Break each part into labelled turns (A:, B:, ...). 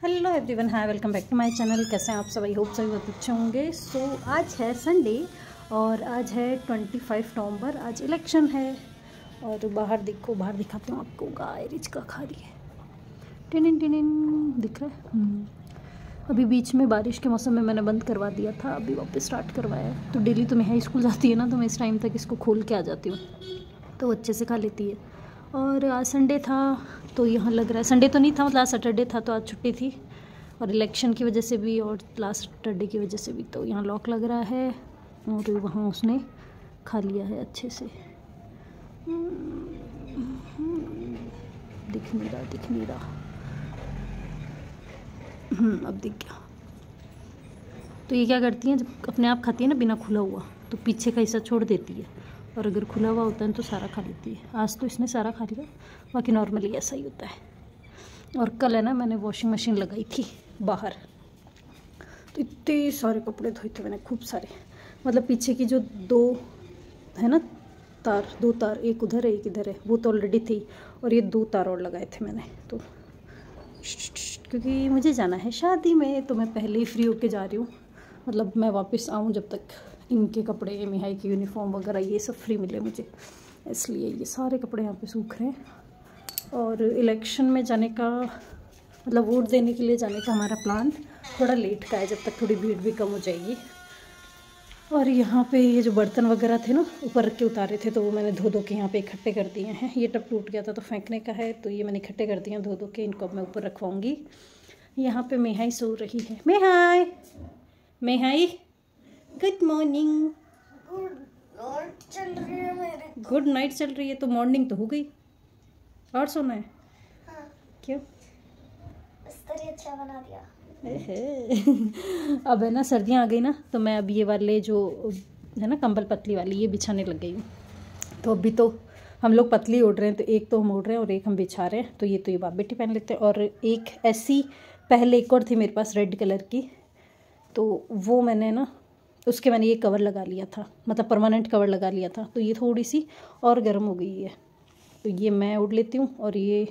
A: Hello everyone, hi, welcome back to my channel. कैसे हैं आप सब? आई होप सभी बहुत अच्छे होंगे। सो आज है संडे और आज है 25 नवंबर। आज इलेक्शन है और बाहर देखो, बाहर दिखाती हूँ आपको। गाय रिचका खा रही है, टिन टिन दिख रहा है। अभी बीच में बारिश के मौसम में मैंने बंद करवा दिया था, अभी वापस स्टार्ट करवाया है। तो डेली तो मैं हाई स्कूल जाती है ना, तो मैं इस टाइम तक इसको खोल के आ जाती हूँ, तो अच्छे से खा लेती है। और आज संडे था तो यहाँ लग रहा है, संडे तो नहीं था, मतलब आज सैटरडे था, तो आज छुट्टी थी। और इलेक्शन की वजह से भी और लास्ट सैटरडे की वजह से भी, तो यहाँ लॉक लग रहा है और वहाँ उसने खा लिया है अच्छे से। दिख नहीं रहा। अब दिख गया। तो ये क्या करती हैं, जब अपने आप खाती है ना बिना खुला हुआ, तो पीछे का हिस्सा छोड़ देती है, और अगर खुला हुआ होता है तो सारा खा लेती है। आज तो इसने सारा खा लिया, बाकी नॉर्मली ऐसा ही होता है। और कल है ना, मैंने वॉशिंग मशीन लगाई थी बाहर, तो इतने सारे कपड़े धोए थे मैंने, खूब सारे। मतलब पीछे की जो दो है ना तार, दो तार, एक उधर है एक इधर है, वो तो ऑलरेडी थी, और ये दो तार और लगाए थे मैंने। तो क्योंकि मुझे जाना है शादी में, तो मैं पहले ही फ्री होके जा रही हूँ। मतलब मैं वापस आऊँ जब तक इनके कपड़े, मिहाई की यूनिफॉर्म वगैरह ये सब फ्री मिले मुझे, इसलिए ये सारे कपड़े यहाँ पे सूख रहे हैं। और इलेक्शन में जाने का, मतलब वोट देने के लिए जाने का हमारा प्लान थोड़ा लेट का है, जब तक थोड़ी भीड़ भी कम हो जाएगी। और यहाँ पे ये जो बर्तन वगैरह थे ना, ऊपर रख के उतारे थे, तो वो मैंने धो के यहाँ पे इकट्ठे कर दिए हैं। ये टब टूट गया था तो फेंकने का है, तो ये मैंने इकट्ठे कर दिए हैं धो के। इनको अब मैं ऊपर रखवाऊँगी। यहाँ पे मेहाई सो रही है। मेहाई गुड मॉर्निंग। गुड नाइट चल रही है, तो मॉर्निंग तो हो गई, और सोना है?
B: हाँ।
A: क्यों?
B: बिस्तर अच्छा बना दिया।
A: अब है ना, सर्दियाँ आ गई ना, तो मैं अब ये वाले जो है ना कंबल पतली वाली, ये बिछाने लग गई हूँ। तो अभी तो हम लोग पतली ओढ़ रहे हैं, तो एक तो हम ओढ़ रहे हैं और एक हम बिछा रहे हैं। तो ये बाप बेटी पहन लेते हैं। और एक ऐसी पहले एक और थी मेरे पास रेड कलर की, तो वो मैंने ना उसके मैंने ये कवर लगा लिया था, मतलब परमानेंट कवर लगा लिया था। तो ये थोड़ी सी और गर्म हो गई है, तो ये मैं ओढ़ लेती हूँ। और ये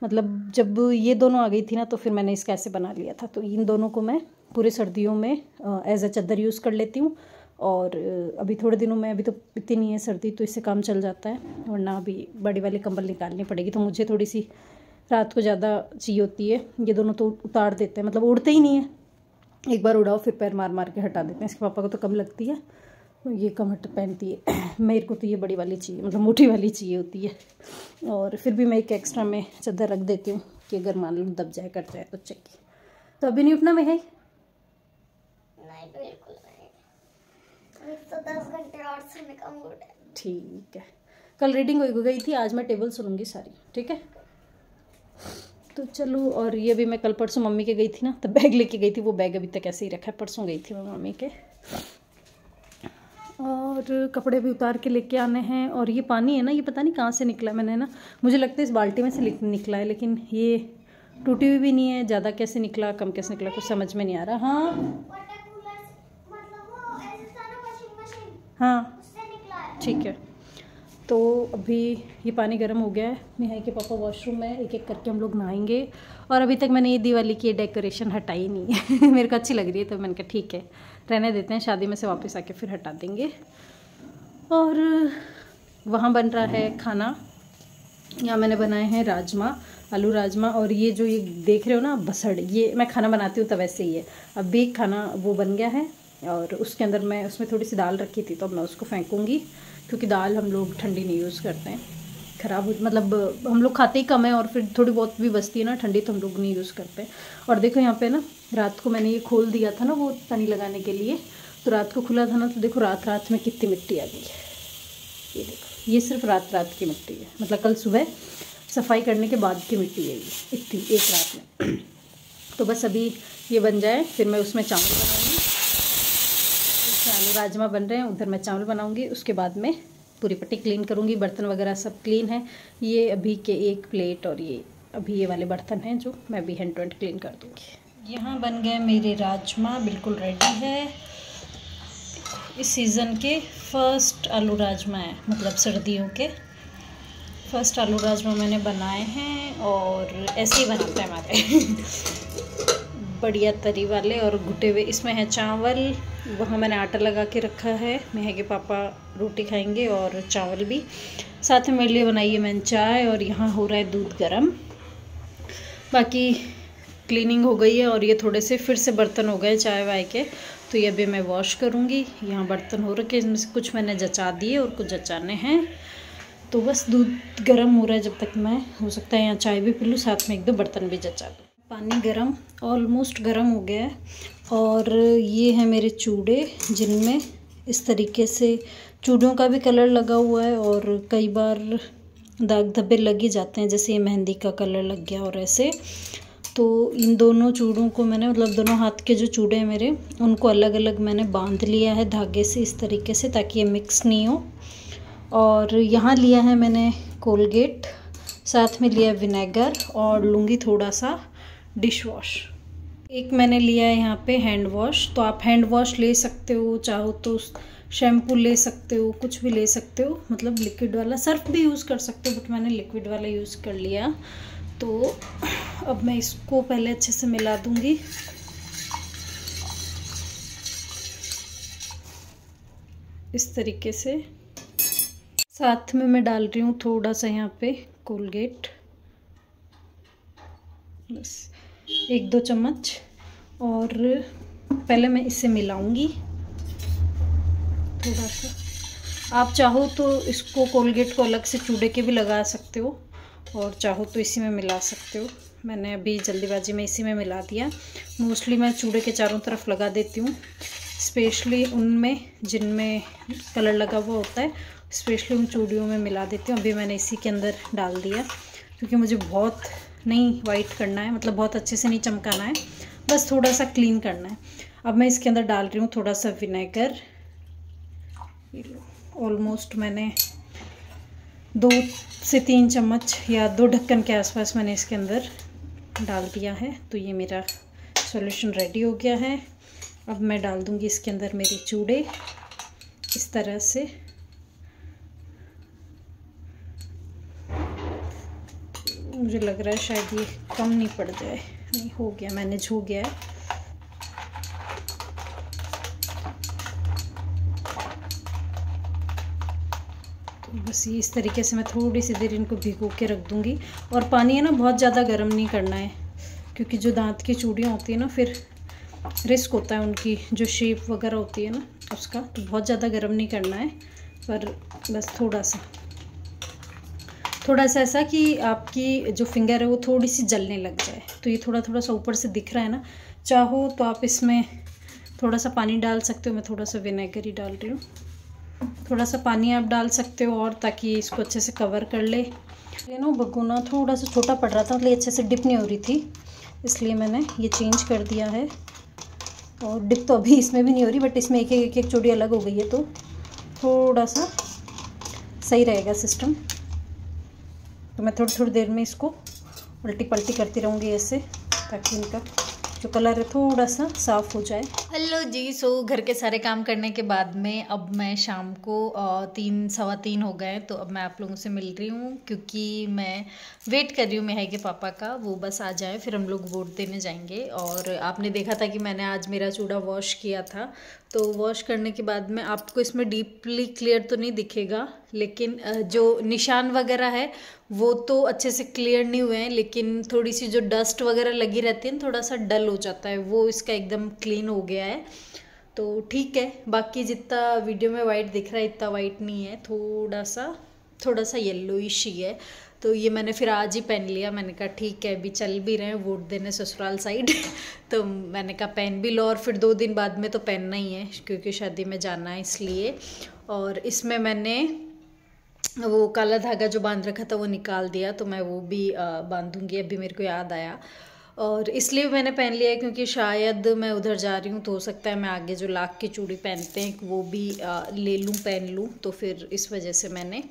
A: मतलब जब ये दोनों आ गई थी ना, तो फिर मैंने इसका ऐसे बना लिया था। तो इन दोनों को मैं पूरे सर्दियों में एज अ चादर यूज़ कर लेती हूँ। और अभी थोड़े दिनों में, अभी तो इतनी नहीं है सर्दी, तो इससे काम चल जाता है, वरना अभी बड़ी वाली कंबल निकालनी पड़ेगी। तो मुझे थोड़ी सी रात को ज़्यादा चाहिए होती है। ये दोनों तो उतार देते हैं, मतलब उड़ते ही नहीं है। एक बार उड़ाओ फिर पैर मार मार के हटा देते हैं। इसके पापा को तो कम लगती है, तो ये कम हट पहनती है। मेरे को तो ये बड़ी वाली चाहिए, मतलब मोटी वाली चाहिए होती है। और फिर भी मैं एक एक्स्ट्रा में चादर रख देती हूँ कि अगर मान लो दब जाए, कट जाए तो चाहिए। तो अभी नहीं उठना में है?
B: नहीं, बिल्कुल नहीं। तो 10 घंटे और सोने का मूड है।
A: ठीक है। कल रीडिंग हो गई थी, आज मैं टेबल सुनूंगी सारी, ठीक है? तो चलो। और ये भी मैं कल परसों मम्मी के गई थी ना, तो बैग लेके गई थी। वो बैग अभी तक ऐसे ही रखा है, परसों गई थी मैं मम्मी के। और कपड़े भी उतार के लेके आने हैं। और ये पानी है ना, ये पता नहीं कहाँ से निकला है। मैंने ना, मुझे लगता है इस बाल्टी में से निकला है, लेकिन ये टूटी हुई भी नहीं है। ज़्यादा कैसे निकला, कम कैसे निकला, कुछ समझ में नहीं आ रहा। हाँ, ठीक है। तो अभी ये पानी गर्म हो गया है। मिहाई के पापा वॉशरूम में, एक एक करके हम लोग नहाएंगे। और अभी तक मैंने ये दिवाली की डेकोरेशन हटाई नहीं है। मेरे को अच्छी लग रही है, तो मैंने कहा ठीक है, रहने देते हैं, शादी में से वापस आके फिर हटा देंगे। और वहाँ बन रहा है खाना। यहाँ मैंने बनाए हैं राजमा, आलू राजमा। और ये जो ये देख रहे हो ना बसड़, ये मैं खाना बनाती हूँ तब वैसे ही है। अब भी खाना वो बन गया है, और उसके अंदर मैं उसमें थोड़ी सी दाल रखी थी, तो अब मैं उसको फेंकूँगी, क्योंकि दाल हम लोग ठंडी नहीं यूज़ करते हैं, ख़राब हो, मतलब हम लोग खाते ही कम है, और फिर थोड़ी बहुत भी बचती है ना ठंडी, तो हम लोग नहीं यूज़ करते। और देखो यहाँ पे ना, रात को मैंने ये खोल दिया था ना वो तनी लगाने के लिए, तो रात को खुला था ना, तो देखो रात में कितनी मिट्टी आ गई है। ये देखो, ये सिर्फ रात की मिट्टी है, मतलब कल सुबह सफाई करने के बाद की मिट्टी है ये, इतनी एक रात में। तो बस अभी ये बन जाए, फिर मैं उसमें चावल बनाऊँगी। आलू राजमा बन रहे हैं, उधर मैं चावल बनाऊंगी। उसके बाद में पूरी पट्टी क्लीन करूंगी, बर्तन वगैरह सब क्लीन है। ये अभी के एक प्लेट, और ये अभी ये वाले बर्तन हैं जो मैं अभी हैंड टू हैंड क्लीन कर दूंगी। यहाँ बन गए मेरे राजमा, बिल्कुल रेडी है। इस सीज़न के फर्स्ट आलू राजमा है, मतलब सर्दियों के फर्स्ट आलू राजमा मैंने बनाए हैं, और ऐसे ही बनाते हैं हमारे। बढ़िया तरी वाले और घुटे हुए। इसमें है चावल, वहाँ मैंने आटा लगा के रखा है। मेहा के पापा रोटी खाएंगे और चावल भी। साथ में मेरे लिए बनाई है मैंने चाय और यहाँ हो रहा है दूध गरम। बाकी क्लीनिंग हो गई है और ये थोड़े से फिर से बर्तन हो गए चाय वाय के, तो ये अभी मैं वॉश करूँगी। यहाँ बर्तन हो रखे, इसमें से कुछ मैंने जचा दिए और कुछ जचाने हैं। तो बस दूध गर्म हो रहा है, जब तक मैं हो सकता है यहाँ चाय भी पी लूँ, साथ में 1-2 बर्तन भी जचा दूँ। पानी गर्म ऑलमोस्ट गर्म हो गया है और ये है मेरे चूड़े, जिनमें इस तरीके से चूड़ियों का भी कलर लगा हुआ है और कई बार दाग धब्बे लग ही जाते हैं, जैसे ये मेहंदी का कलर लग गया और ऐसे। तो इन दोनों चूड़ों को मैंने, मतलब दोनों हाथ के जो चूड़े हैं मेरे, उनको अलग अलग मैंने बांध लिया है धागे से इस तरीके से, ताकि ये मिक्स नहीं हो। और यहाँ लिया है मैंने कोलगेट, साथ में लिया विनेगर और लूँगी थोड़ा सा डिश वॉश। एक मैंने लिया है यहाँ पे हैंड वॉश, तो आप हैंड वॉश ले सकते हो, चाहो तो शैम्पू ले सकते हो, कुछ भी ले सकते हो, मतलब लिक्विड वाला। सर्फ भी यूज़ कर सकते हो, बट मैंने लिक्विड वाला यूज़ कर लिया। तो अब मैं इसको पहले अच्छे से मिला दूँगी। इस तरीके से साथ में मैं डाल रही हूँ थोड़ा सा यहाँ पे कोलगेट, बस 1-2 चम्मच। और पहले मैं इसे मिलाऊंगी थोड़ा सा। आप चाहो तो इसको कोलगेट को अलग से चूड़े के भी लगा सकते हो और चाहो तो इसी में मिला सकते हो। मैंने अभी जल्दीबाजी में इसी में मिला दिया। मोस्टली मैं चूड़े के चारों तरफ लगा देती हूँ, स्पेशली उनमें जिनमें कलर लगा हुआ होता है, स्पेशली उन चूड़ियों में मिला देती हूँ। अभी मैंने इसी के अंदर डाल दिया, क्योंकि मुझे बहुत नहीं वाइट करना है, मतलब बहुत अच्छे से नहीं चमकाना है, बस थोड़ा सा क्लीन करना है। अब मैं इसके अंदर डाल रही हूँ थोड़ा सा विनेगर। ऑलमोस्ट मैंने 2 से 3 चम्मच या 2 ढक्कन के आसपास मैंने इसके अंदर डाल दिया है। तो ये मेरा सॉल्यूशन रेडी हो गया है। अब मैं डाल दूँगी इसके अंदर मेरे चूड़े इस तरह से। मुझे लग रहा है शायद ये कम नहीं पड़ जाए, नहीं हो गया, मैनेज हो गया है। तो बस ये इस तरीके से मैं थोड़ी सी देर इनको भिगो के रख दूँगी। और पानी है ना बहुत ज़्यादा गर्म नहीं करना है, क्योंकि जो दांत की चूड़ियाँ होती है ना, फिर रिस्क होता है उनकी जो शेप वगैरह होती है ना उसका, तो बहुत ज़्यादा गर्म नहीं करना है, पर बस थोड़ा सा ऐसा कि आपकी जो फिंगर है वो थोड़ी सी जलने लग जाए। तो ये थोड़ा सा ऊपर से दिख रहा है ना, चाहो तो आप इसमें थोड़ा सा पानी डाल सकते हो। मैं थोड़ा सा विनेगर ही डाल रही हूँ, थोड़ा सा पानी आप डाल सकते हो, और ताकि इसको अच्छे से कवर कर ले। ये ना भगोना थोड़ा सा छोटा पड़ रहा था, मतलब अच्छे से डिप नहीं हो रही थी, इसलिए मैंने ये चेंज कर दिया है। और डिप तो अभी इसमें भी नहीं हो रही, बट इसमें एक चूड़ी अलग हो गई है, तो थोड़ा सा सही रहेगा सिस्टम। तो मैं थोड़ी देर में इसको उल्टी पलटी करती रहूँगी ऐसे, ताकि इनका जो कलर है थोड़ा सा साफ़ हो जाए। हेलो जी, सो घर के सारे काम करने के बाद में अब मैं शाम को 3-3:15 हो गए, तो अब मैं आप लोगों से मिल रही हूँ, क्योंकि मैं वेट कर रही हूँ मेहा के पापा का, वो बस आ जाए फिर हम लोग वोट देने जाएंगे। और आपने देखा था कि मैंने आज मेरा चूड़ा वॉश किया था, तो वॉश करने के बाद में आपको इसमें डीपली क्लियर तो नहीं दिखेगा, लेकिन जो निशान वगैरह है वो तो अच्छे से क्लियर नहीं हुए हैं, लेकिन थोड़ी सी जो डस्ट वगैरह लगी रहती है थोड़ा सा डल हो जाता है, वो इसका एकदम क्लीन हो गया है, तो ठीक है। बाकी जितना वीडियो में वाइट दिख रहा है इतना वाइट नहीं है, थोड़ा सा येलोइश ही है। तो ये मैंने फिर आज ही पहन लिया, मैंने कहा ठीक है, अभी चल भी रहे हैं वोट देने ससुराल साइड तो मैंने कहा पहन भी लो, और फिर 2 दिन बाद में तो पहनना ही है, क्योंकि शादी में जाना है इसलिए। और इसमें मैंने वो काला धागा जो बांध रखा था वो निकाल दिया, तो मैं वो भी बांधूंगी, अभी मेरे को याद आया। और इसलिए मैंने पहन लिया है क्योंकि शायद मैं उधर जा रही हूँ, तो हो सकता है मैं आगे जो लाख की चूड़ी पहनते हैं वो भी ले लूँ, पहन लूँ, तो फिर इस वजह से मैंने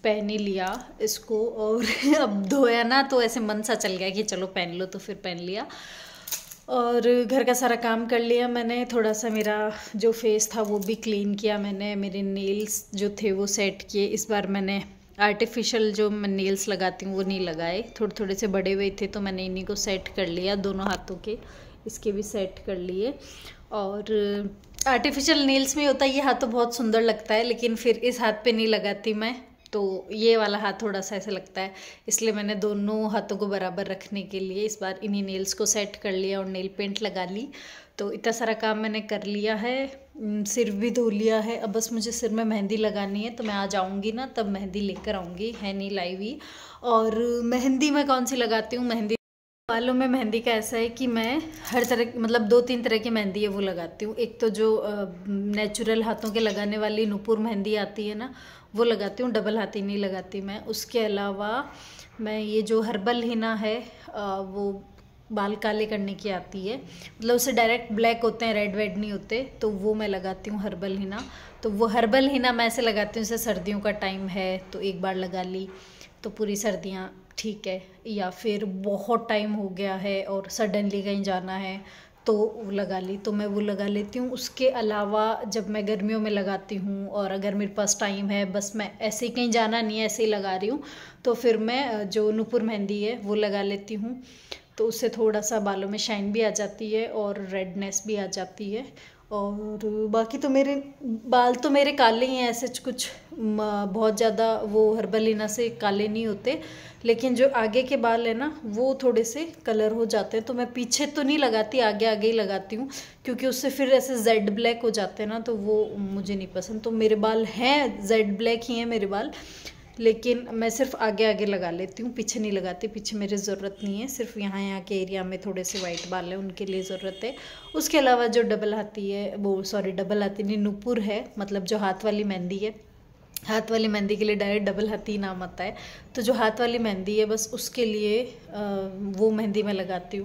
A: पहन ही लिया इसको। और अब धोया ना तो ऐसे मन सा चल गया कि चलो पहन लो, तो फिर पहन लिया। और घर का सारा काम कर लिया मैंने, थोड़ा सा मेरा जो फेस था वो भी क्लीन किया मैंने, मेरे नेल्स जो थे वो सेट किए। इस बार मैंने आर्टिफिशियल जो मैं नेल्स लगाती हूँ वो नहीं लगाए, थोड़े से बड़े हुए थे, तो मैंने इन्हीं को सेट कर लिया दोनों हाथों के इसके भी सेट कर लिए। और आर्टिफिशियल नेल्स में होता है ये हाथ तो बहुत सुंदर लगता है, लेकिन फिर इस हाथ पे नहीं लगाती मैं, तो ये वाला हाथ थोड़ा सा ऐसा लगता है, इसलिए मैंने दोनों हाथों को बराबर रखने के लिए इस बार इन्हीं नेल्स को सेट कर लिया और नेल पेंट लगा ली। तो इतना सारा काम मैंने कर लिया है, सिर भी धो लिया है। अब बस मुझे सिर में मेहंदी लगानी है, तो मैं आज आऊँगी ना तब मेहंदी लेकर आऊँगी, है नहीं लाई हुई। और मेहंदी मैं कौन सी लगाती हूँ, मेहंदी बालों में मेहंदी का ऐसा है कि मैं हर तरह मतलब 2-3 तरह की मेहंदी है वो लगाती हूँ। एक तो जो नेचुरल हाथों के लगाने वाली नुपुर मेहंदी आती है ना, वो लगाती हूँ, डबल हाथी नहीं लगाती मैं। उसके अलावा मैं ये जो हर्बल हिना है वो बाल काले करने की आती है, मतलब उससे डायरेक्ट ब्लैक होते हैं, रेड वेड नहीं होते, तो वो मैं लगाती हूँ हर्बल हिना। तो वो हर्बल हिना मैं ऐसे लगाती हूँ, जैसे सर्दियों का टाइम है तो एक बार लगा ली तो पूरी सर्दियाँ ठीक है, या फिर बहुत टाइम हो गया है और सडनली कहीं जाना है तो लगा ली, तो मैं वो लगा लेती हूँ। उसके अलावा जब मैं गर्मियों में लगाती हूँ और अगर मेरे पास टाइम है, बस मैं ऐसे ही कहीं जाना नहीं है, ऐसे ही लगा रही हूँ, तो फिर मैं जो नुपुर मेहंदी है वो लगा लेती हूँ। तो उससे थोड़ा सा बालों में शाइन भी आ जाती है और रेडनेस भी आ जाती है। और बाकी तो मेरे बाल तो मेरे काले ही हैं, ऐसे कुछ बहुत ज़्यादा वो हर्बल हिना से काले नहीं होते, लेकिन जो आगे के बाल है ना वो थोड़े से कलर हो जाते हैं। तो मैं पीछे तो नहीं लगाती, आगे आगे ही लगाती हूँ, क्योंकि उससे फिर ऐसे जेड ब्लैक हो जाते हैं ना, तो वो मुझे नहीं पसंद। तो मेरे बाल हैं जेड ब्लैक ही हैं मेरे बाल, लेकिन मैं सिर्फ आगे आगे लगा लेती हूँ, पीछे नहीं लगाती, पीछे मेरी ज़रूरत नहीं है। सिर्फ यहाँ के एरिया में थोड़े से वाइट बाल हैं उनके लिए ज़रूरत है। उसके अलावा जो डबल हाथी है वो डबल हाथी नहीं नुपुर है, मतलब जो हाथ वाली मेहंदी है, हाथ वाली मेहंदी के लिए डायरेक्ट डबल हाथी नाम आता है, तो जो हाथ वाली मेहंदी है बस उसके लिए वो मेहंदी मैं लगाती हूँ।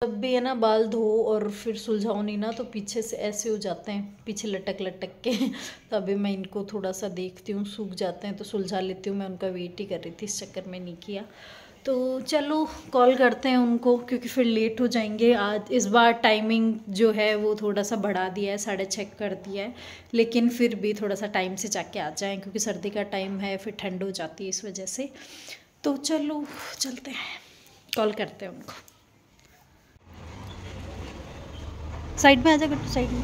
A: जब भी है ना बाल धो और फिर सुलझाओ नहीं ना, तो पीछे से ऐसे हो जाते हैं, पीछे लटक लटक के तो अभी मैं इनको थोड़ा सा देखती हूँ, सूख जाते हैं तो सुलझा लेती हूँ। मैं उनका वेट ही कर रही थी, इस चक्कर में नहीं किया। तो चलो कॉल करते हैं उनको, क्योंकि फिर लेट हो जाएंगे। आज इस बार टाइमिंग जो है वो थोड़ा सा बढ़ा दिया है, 6:30 कर दिया है, लेकिन फिर भी थोड़ा सा टाइम से जाके आ जाएँ, क्योंकि सर्दी का टाइम है, फिर ठंड हो जाती है इस वजह से। तो चलो चलते हैं, कॉल करते हैं उनको। साइड में आ जा बेटा, साइड में।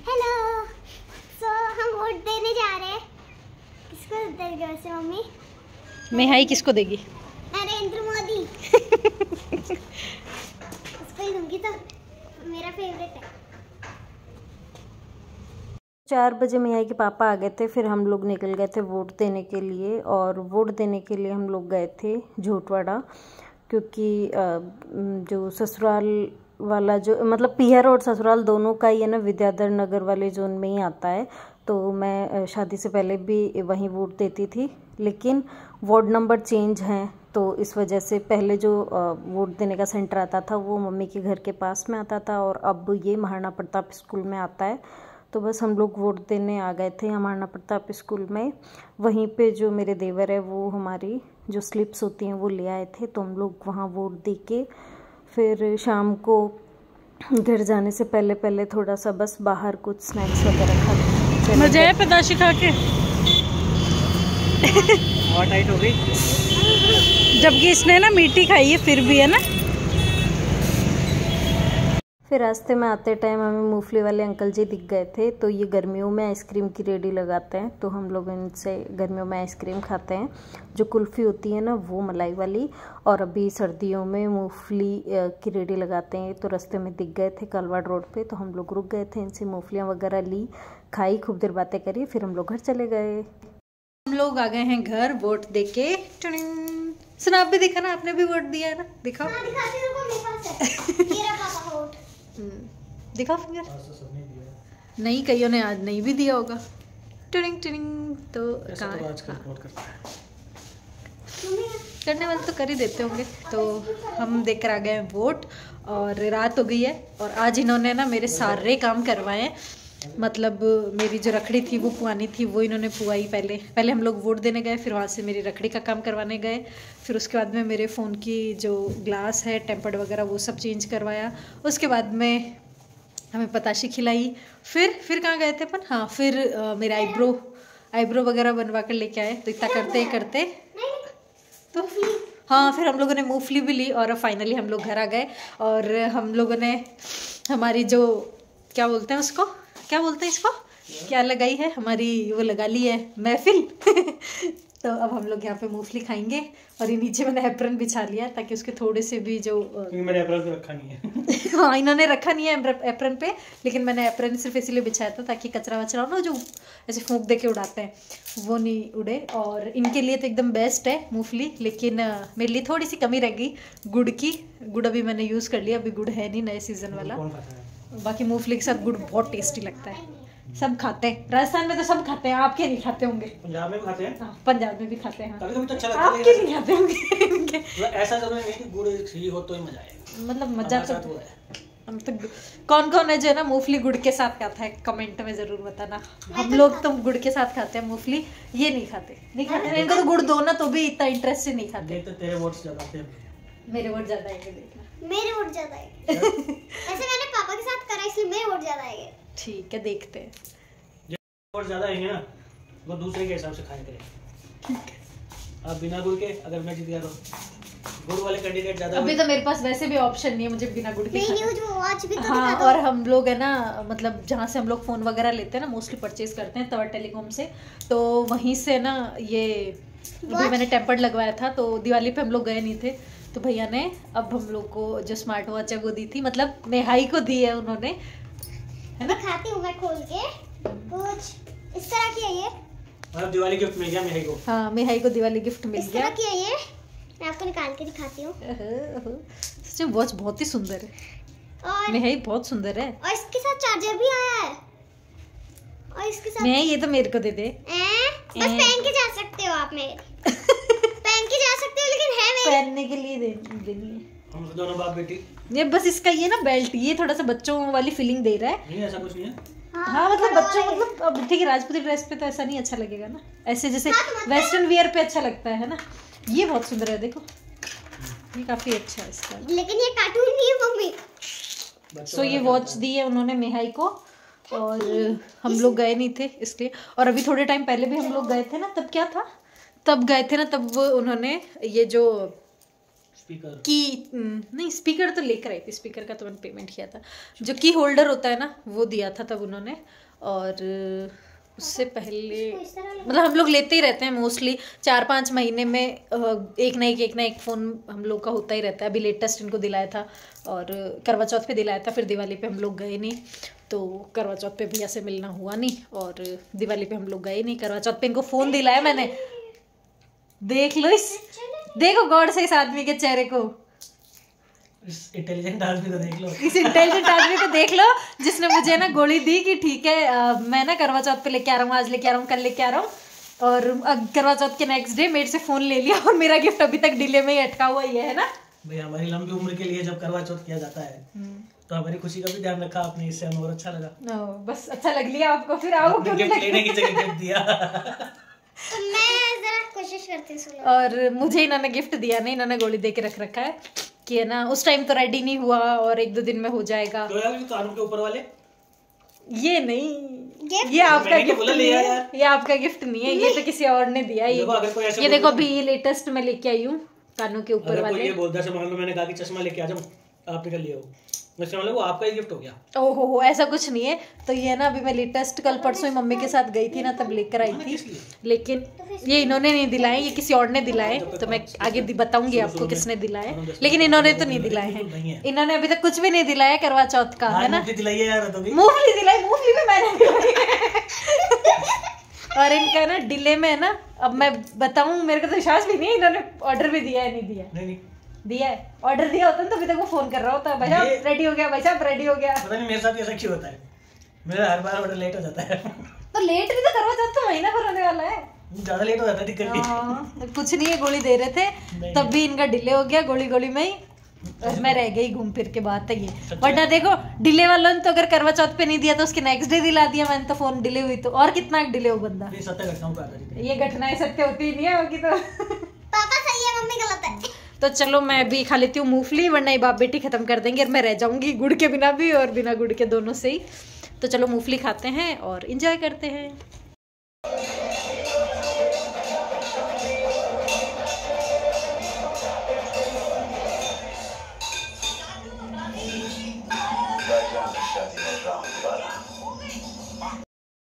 B: हेलो, सो हम वोट देने जा रहे हैं। किसको देंगे वैसे मम्मी?
A: मेहाई किसको देगी?
B: नरेंद्र मोदी। उसको ही दूंगी, तो मेरा फेवरेट है।
A: 4 बजे मेहाई के पापा आ गए थे, फिर हम लोग निकल गए थे वोट देने के लिए। और वोट देने के लिए हम लोग गए थे झोटवाड़ा, क्योंकि जो ससुराल वाला जो मतलब पीहर और ससुराल दोनों का ही है ना, विद्याधर नगर वाले जोन में ही आता है। तो मैं शादी से पहले भी वहीं वोट देती थी, लेकिन वार्ड नंबर चेंज हैं, तो इस वजह से पहले जो वोट देने का सेंटर आता था वो मम्मी के घर के पास में आता था, और अब ये महाराणा प्रताप स्कूल में आता है। तो बस हम लोग वोट देने आ गए थे महाराणा प्रताप स्कूल में। वहीं पे जो मेरे देवर है वो हमारी जो स्लिप्स होती हैं वो ले आए थे, तो हम लोग वहाँ वोट दे के फिर शाम को घर जाने से पहले पहले थोड़ा सा बस बाहर कुछ स्नैक्स वगैरह खा के मजा है पैदाशी खा के।
C: और टाइट हो गई,
A: जबकि इसने ना मीठी खाई है फिर भी है ना। फिर रास्ते में आते टाइम हमें मूंगफली वाले अंकल जी दिख गए थे, तो ये गर्मियों में आइसक्रीम की रेडी लगाते हैं, तो हम लोग इनसे गर्मियों में आइसक्रीम खाते हैं। जो कुल्फ़ी होती है ना वो मलाई वाली, और अभी सर्दियों में मूंगफली की रेडी लगाते हैं। तो रास्ते में दिख गए थे कलवाड़ रोड पे, तो हम लोग रुक गए थे, इनसे मूंगफलियाँ वगैरह ली, खाई, खूब देर बातें करी, फिर हम लोग घर चले गए। हम लोग आ गए हैं घर वोट दे के। सुना आप भी देखा ना, आपने भी वोट दिया है ना, दिखाओ।
B: हाँ, दिखाती हूँ, मेरे पास है। मेरा पापा वोट।
A: दिखाओ फिंगर। नहीं, कईयों ने आज नहीं भी दिया होगा। टिरिंग टिरिंग। तो करने वाले तो कर ही देते होंगे। तो हम देकर आ गए हैं वोट, और रात हो गई है, और आज इन्होंने ना मेरे सारे काम करवाए हैं। मतलब मेरी जो रखड़ी थी वो पुआनी थी, वो इन्होंने पुआई। पहले हम लोग वोट देने गए, फिर वहाँ से मेरी रखड़ी का काम करवाने गए, फिर उसके बाद में मेरे फ़ोन की जो ग्लास है टेम्पर्ड वगैरह वो सब चेंज करवाया। उसके बाद में हमें पताशी खिलाई। फिर कहाँ गए थे अपन? हाँ, फिर मेरे आईब्रो वगैरह बनवा कर लेके आए। तो इतना करते तो हाँ, फिर हम लोगों ने मूंगफली भी ली और फाइनली हम लोग घर आ गए। और हम लोगों ने हमारी जो क्या बोलते हैं उसको, क्या बोलते हैं इसको, क्या लगाई है हमारी, वो लगा ली है महफिल। तो अब हम लोग यहाँ पे मूंगफली खाएंगे। और ये नीचे मैंने एप्रन बिछा लिया ताकि उसके थोड़े से भी जो
C: मैंने एप्रन पे रखा नहीं है।
A: हाँ, इन्होंने रखा नहीं है एप्रन पे, लेकिन मैंने एप्रन सिर्फ इसलिए बिछाया था ताकि कचरा वचरा ना जो ऐसे फूंक दे के उड़ाते हैं वो नहीं उड़े। और इनके लिए तो एकदम बेस्ट है मूंगफली, लेकिन मेरे लिए थोड़ी सी कमी रह गई गुड़ की। गुड़ अभी मैंने यूज़ कर लिया, अभी गुड़ है नहीं नए सीज़न वाला। बाकी मूंगफली के साथ गुड़ बहुत टेस्टी लगता है, सब खाते हैं। राजस्थान में तो सब खाते हैं, आपके नहीं खाते होंगे?
C: पंजाब में भी खाते हैं।
A: हाँ, पंजाब में भी खाते हैं।
C: कभी-कभी तो अच्छा लगता है,
A: आपके नहीं खाते होंगे।
C: ऐसा जरूरी नहीं कि गुड़ ही हो तो ही मजा आएगा।
A: मतलब मजा तो हम तो कौन है जो है ना मूंगफली गुड़ के साथ खाता है, कमेंट में जरूर बताना। हम लोग तो गुड़ के साथ खाते हैं मूंगफली, ये नहीं खाते। इनको तो गुड़ दो ना तो भी इतना इंटरेस्ट से नहीं खाते।
C: तो तेरे वोट्स ज्यादा थे,
A: मेरे वोट ज्यादा आएंगे, देखना।
B: मेरे वोट ज्यादा आएंगे। ऐसे मैंने पापा के साथ करा इसलिए मेरे वोट ज्यादा आएंगे।
A: ठीक है, देखते हैं।
C: वोट ज्यादा आएंगे ना वो दूसरे के हिसाब से खाया करें। आप बिना गुड़ के, अगर मैं जीत गया तो गुड़ वाले कैंडिडेट ज्यादा।
A: अभी तो मेरे पास वैसे भी ऑप्शन नहीं है मुझे बिना गुड़ के
B: नहीं न्यूज़ वो वॉच भी तो
A: हाँ,
B: दिखा दो।
A: और हम लोग है ना, मतलब जहाँ से हम लोग फ़ोन वगैरह लेते हैं ना, मोस्टली परचेज करते हैं टावर टेलीकॉम से, तो वहीं से ना ये अभी मैंने टेम्पर्ड लगवाया था। तो दिवाली पे हम लोग गए नहीं थे, तो भैया ने अब हम लोग को जो स्मार्ट वॉच है वो दी थी, मतलब नेहाई को दी है उन्होंने, है ना।
B: दिखाती हूँ मैं खोल के, कुछ इस तरह की है ये।
C: मतलब दिवाली गिफ्ट मिल गया मेरे को।
A: हाँ, मेहाई को दिवाली गिफ्ट मिल
B: इस
A: गया।
B: तरह की है ये, मैं आपको निकाल के दिखाती हूँ।
A: सच में वॉच बहुत ही सुंदर है,
B: और
A: मेहाई बहुत सुंदर है।
B: और इसके साथ चार्जर भी आया है। और इसके साथ
A: मेहाई ये तो मेरे को दे दे।
B: बस पहन के जा सकते हो आप मेरे। पहन के जा सकते हो, लेकिन है मेरे।
A: पहनने के लिए देनी है।
C: हम दोनों बाप बेटी।
A: ये बस इसका ये ना बेल्ट, ये थोड़ा सा बच्चों वाली फीलिंग दे रहा है।
C: नहीं ऐसा कुछ नहीं है।
A: हाँ, मतलब बच्चों, मतलब अब ठीक है, राजपूती ड्रेस पे तो ऐसा नहीं अच्छा लगेगा ना, ऐसे जैसे वेस्टर्न वियर पे अच्छा लगता है ना। ये बहुत सुंदर है, देखो ये काफी अच्छा है इसका।
B: लेकिन ये कार्टून नहीं है मम्मी।
A: सो ये वॉच दी है उन्होंने मेहाई को, और हम लोग गए नहीं थे इसलिए। और अभी थोड़े टाइम पहले भी हम लोग गए थे ना, तब क्या था, तब गए थे ना, तब वो उन्होंने ये जो
C: स्पीकर
A: की नहीं, स्पीकर तो लेकर आई थी, स्पीकर का तो मैंने पेमेंट किया था। जो की होल्डर होता है ना वो दिया था तब उन्होंने। और उससे पहले मतलब हम लोग लेते ही रहते हैं मोस्टली, 4-5 महीने में एक ना एक फ़ोन हम लोग का होता ही रहता है। अभी लेटेस्ट इनको दिलाया था, और करवा चौथ पे दिलाया था, फिर दिवाली पे हम लोग गए नहीं। तो करवा चौथ पे भैया से मिलना हुआ नहीं, और दिवाली पे हम लोग गए नहीं। करवा चौथ पे इनको फ़ोन दिलाया मैंने। देख लो देखो गौर से इस आदमी के चेहरे को,
C: इस इंटेलिजेंट आदमी को देख लो,
A: इस इंटेलिजेंट आदमी को देख लो, जिसने मुझे ना गोली दी कि ठीक है मैं ना करवा चौथ पे लेके आ रहा हूँ, आज लेके आ रहा हूँ, कल लेके आ रहा हूँ। और करवा चौथ के नेक्स्ट डे मेरे से फ़ोन ले लिया, और मेरा गिफ्ट अभी तक डिले में ही अटका हुआ ही है ना।
C: भाई हमारी लंबी उम्र के लिए जब करवा चौथ किया जाता है तो हमारी खुशी का भी ध्यान रखा आपने, इससे हमें और अच्छा लगा।
A: बस अच्छा लग लिया आपको, फिर आओ
C: गिफ्ट लेने की जगह गिफ्ट दिया।
B: तो मैं जरा कोशिश करती हूँ।
A: और मुझे इन्होंने गिफ्ट दिया नहीं, इन्होंने गोली दे के रख रखा है कि है ना उस टाइम तो रेडी नहीं हुआ और 1-2 दिन में हो जाएगा।
C: तो यार कानून के ऊपर वाले
A: ये नहीं, ये आपका गिफ्ट नहीं है, ये आपका गिफ्ट नहीं है, ये तो किसी और ने दिया। ये देखो अभी ये लेटेस्ट में लेके आई हूँ कानों के ऊपर वाले।
C: ये बोलता है मान लो मैंने कहा कि चश्मा लेके आ जाऊं, आप निकल लिए हो, वैसे मतलब वो आपका ही गिफ्ट हो गया।
A: ओहो हो, ऐसा कुछ नहीं है। तो ये ना अभी मैं लेटेस्ट कल परसों ही मम्मी के साथ गई थी ना, तब लेकर आई थी, लेकिन ये इन्होंने नहीं दिलाए, ये किसी और ने दिलाए। तो मैं आगे बताऊंगी आपको किसने दिलाए, लेकिन इन्होंने तो नहीं दिलाए हैं। इन्होंने अभी तक कुछ भी नहीं दिलाया करवा चौथ का, है ना। मूंगफली दिलाई, मूंगफली भी मैंने दिलाई। और इनका ना डिले में है ना, अब मैं बताऊं, मेरे को तो विश्वास भी नहीं है, इन्होंने ऑर्डर भी दिया है नहीं दिया।
C: नहीं
A: दिया है, ऑर्डर दिया होता तो अभी तक वो फोन कर रहा होता, भाई साहब रेडी हो गया, भाई साहब रेडी हो गया।
C: पता नहीं मेरे साथ ऐसा क्यों होता है, मेरा हर बार ऑर्डर लेट हो जाता है।
A: तो लेट भी तो करवा चौथ तो महीना भर होने वाला है,
C: ज्यादा लेट हो जाता है टिकट।
A: कुछ नहीं है, गोली दे रहे थे तब भी इनका डिले हो गया, गोली में ही। और मैं रह गई घूम फिर के, बात है ये। वरना देखो डिले वालों ने तो अगर करवा चौथ पे नहीं दिया तो उसके नेक्स्ट डे दिला दिया मैंने, तो फोन डिले हुई तो और कितना डिले हो बंदा।
C: ये सत्य घटनाओं का आधारित है।
A: ये घटनाएं सत्य होती ही नहीं है होगी तो
B: पापा सही है, मम्मी गलत है।
A: तो चलो मैं भी खा लेती हूँ मूंगफली, वरना ये बाप बेटी खत्म कर देंगे और मैं रह जाऊंगी गुड़ के बिना भी और बिना गुड़ के दोनों से ही। तो चलो मूंगफली खाते हैं और एंजॉय करते हैं।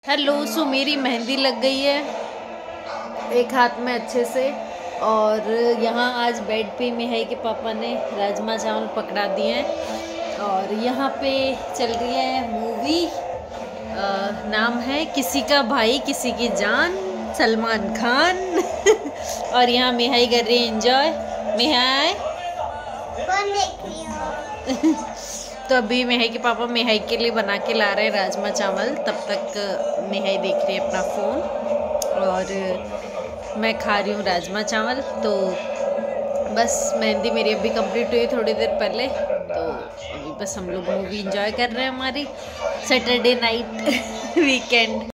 A: हेलो, सो मेरी मेहंदी लग गई है एक हाथ में अच्छे से, और यहाँ आज बेड पे मिहाई के पापा ने राजमा चावल पकड़ा दिए हैं और यहाँ पे चल रही है मूवी, नाम है किसी का भाई किसी की जान, सलमान खान और यहाँ मिहाई कर रही है एंजॉय। मिहाई
B: कौन देख रही हो?
A: तो अभी मिहाई के पापा मिहाई के लिए बना के ला रहे हैं राजमा चावल, तब तक मिहाई देख रही है अपना फ़ोन और मैं खा रही हूँ राजमा चावल। तो बस मेहंदी मेरी अभी कंप्लीट हुई थोड़ी देर पहले, तो अभी बस हम लोग मूवी एंजॉय कर रहे हैं हमारी सैटरडे नाइट वीकेंड।